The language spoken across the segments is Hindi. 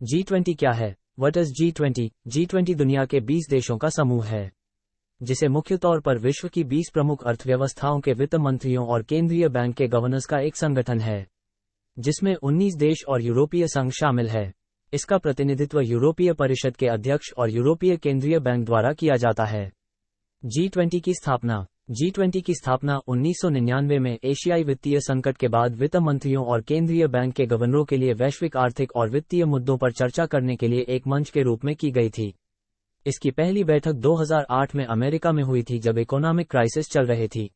G20 क्या है? What is G20? G20 दुनिया के 20 देशों का समूह है, जिसे मुख्य तौर पर विश्व की 20 प्रमुख अर्थव्यवस्थाओं के वित्त मंत्रियों और केंद्रीय बैंक के गवर्नर्स का एक संगठन है, जिसमें 19 देश और यूरोपीय संघ शामिल है। इसका प्रतिनिधित्व यूरोपीय परिषद के अध्यक्ष और यूरोपीय केंद्रीय बैंक द्वारा किया जाता है। G20 की स्थापना। G20 की स्थापना 1999 में एशियाई वित्तीय संकट के बाद वित्त मंत्रियों और केंद्रीय बैंक के गवर्नरों के लिए वैश्विक आर्थिक और वित्तीय मुद्दों पर चर्चा करने के लिए एक मंच के रूप में की गई थी। इसकी पहली बैठक 2008 में अमेरिका में हुई थी, जब इकोनॉमिक क्राइसिस चल रही थी।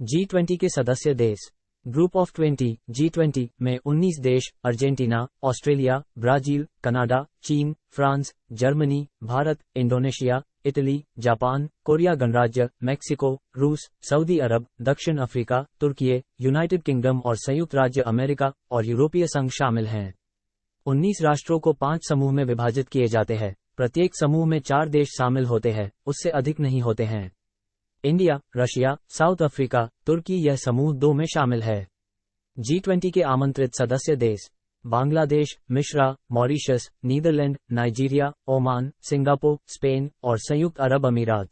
G20 के सदस्य देश। ग्रुप ऑफ 20 G20 में 19 देश अर्जेंटीना, ऑस्ट्रेलिया, ब्राजील, कनाडा, चीन, France, Germany, Bharat, Indonesia, Italy, Japan, Korea गणराज्य, मेक्सिको, रूस, सऊदी अरब, दक्षिण अफ्रीका, तुर्की, यूनाइटेड किंगडम और संयुक्त राज्य अमेरिका और यूरोपीय संघ शामिल हैं। 19 राष्ट्रों को 5 समूह में विभाजित किए जाते हैं। प्रत्येक समूह में 4 देश शामिल होते हैं, उससे अधिक नहीं होते हैं। इंडिया, रशिया, साउथ अफ्रीका, तुर्की यह समूह 2 में शामिल है। G20 के आमंत्रित सदस्य देश। बांग्लादेश, मिस्र, Mauritius, Netherland, Nigeria, Oman, Singapore, Spain और संयुक्त अरब अमीरात।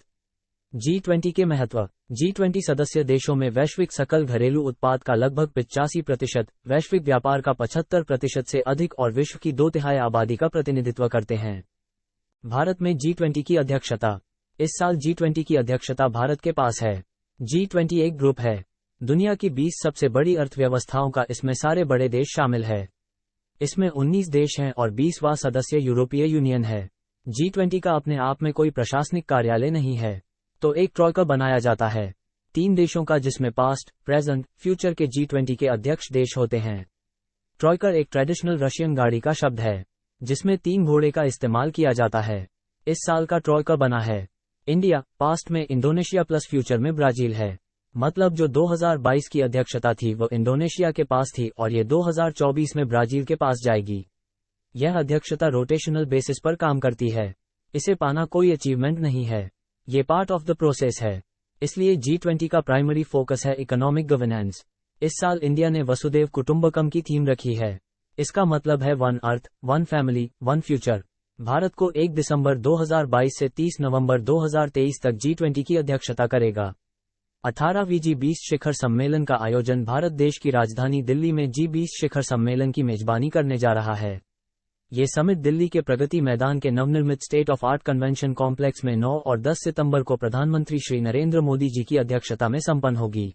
G20 के महत्व। G20 सदस्य देशों में वैश्विक सकल घरेलू उत्पाद का लगभग 85%, वैश्विक व्यापार का 75% से अधिक और विश्व की 2/3 आबादी का प्रतिनिधित्व करते हैं। भारत में G20 की अध्यक्षता। इस साल G20 की अध्यक्षता भारत के पास है। G20 एक ग्रुप है। दुनिया की 20 सबसे बड़ी अर्थव्यवस्थाओं का इसमें सारे बड़े देश शामिल है। इसमें 19 देश हैं और 20वां सदस्य यूरोपीय यूनियन है। G20 का अपने आप में कोई प्रशासनिक कार्यालय नहीं है, तो एक ट्रॉयका बनाया जाता है 3 देशों का, जिसमें पास्ट, प्रेजेंट, फ्यूचर के G20 के अध्यक्ष देश होते हैं। ट्रॉयका एक ट्रेडिशनल रशियन गाड़ी का शब्द है, जिसमें 3 घोड़े का इस्तेमाल किया जाता है। इस साल का ट्रॉयका बना है। इंडिया, पास्ट में इंडोनेशिया प्लस फ्यूचर में ब्राजील है। मतलब जो 2022 की अध्यक्षता थी वो इंडोनेशिया के पास थी और ये 2024 में ब्राजील के पास जाएगी। यह अध्यक्षता रोटेशनल बेसिस पर काम करती है। इसे पाना कोई अचीवमेंट नहीं है, ये पार्ट ऑफ द प्रोसेस है। इसलिए G20 का प्राइमरी फोकस है इकोनॉमिक गवर्नेंस। इस साल इंडिया ने वसुदेव कुटुंबकम की थीम रखी है। इसका मतलब है 1 अर्थ, 1 फैमिली, 1 फ्यूचर। भारत को 1 दिसंबर 2022 से 30 नवंबर 2023 तक G20 की अध्यक्षता करेगा। 18वीं G20 शिखर सम्मेलन का आयोजन भारत देश की राजधानी दिल्ली में G20 शिखर सम्मेलन की मेजबानी करने जा रहा है। ये समिट दिल्ली के प्रगति मैदान के नवनिर्मित state of art convention complex में 9 और 10 सितंबर को प्रधानमंत्री श्री नरेंद्र मोदी जी की अध्यक्षता में संपन्न होगी।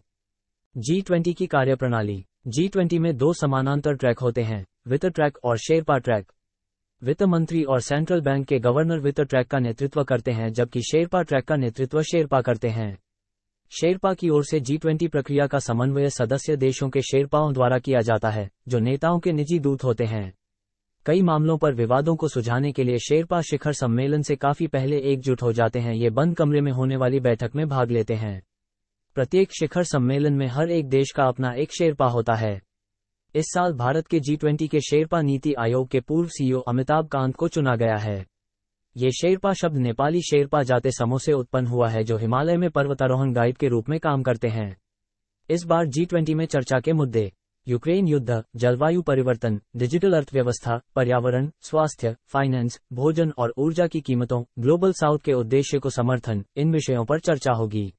G20 की कार्यप्रणाली। G20 में 2 समानांतर ट्रैक होते हैं, वित्त ट्रैक और शेरपा ट्रैक। वित्त मंत्री और सेंट्रल बैंक के गवर्नर वित्त ट्रैक का नेतृत्व करते हैं, जबकि शेरपा ट्रैक का नेतृत्व शेरपा करते हैं। शेरपा की ओर से G20 प्रक्रिया का समन्वय सदस्य देशों के शेरपाओं द्वारा किया जाता है, जो नेताओं के निजी दूत होते हैं। कई मामलों पर विवादों को सुलझाने के लिए शेरपा शिखर सम्मेलन से काफी पहले एकजुट हो जाते हैं। ये बंद कमरे में होने वाली बैठक में भाग लेते हैं। प्रत्येक शिखर सम्मेलन में हर एक देश का अपना एक शेरपा होता है। इस साल भारत के G20 के शेरपा नीति आयोग के पूर्व CEO अमिताभ कांत को चुना गया है। ये शेरपा शब्द नेपाली शेरपा जाते समूह से उत्पन्न हुआ है, जो हिमालय में पर्वतारोहण गाइड के रूप में काम करते हैं। इस बार G20 में चर्चा के मुद्दे: यूक्रेन युद्ध, जलवायु परिवर्तन, डिजिटल अर्थव्यवस्था, पर्यावरण, स्वास्थ्य, फाइनेंस, भोजन और ऊर्जा की कीमतों, ग्लोबल साउथ के उद्देश्य को समर्थन, इन विषयों पर चर्चा होगी।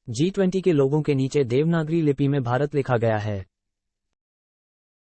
G20 के लोगों के नीचे देवनागरी लिपि में भारत लिखा गया है।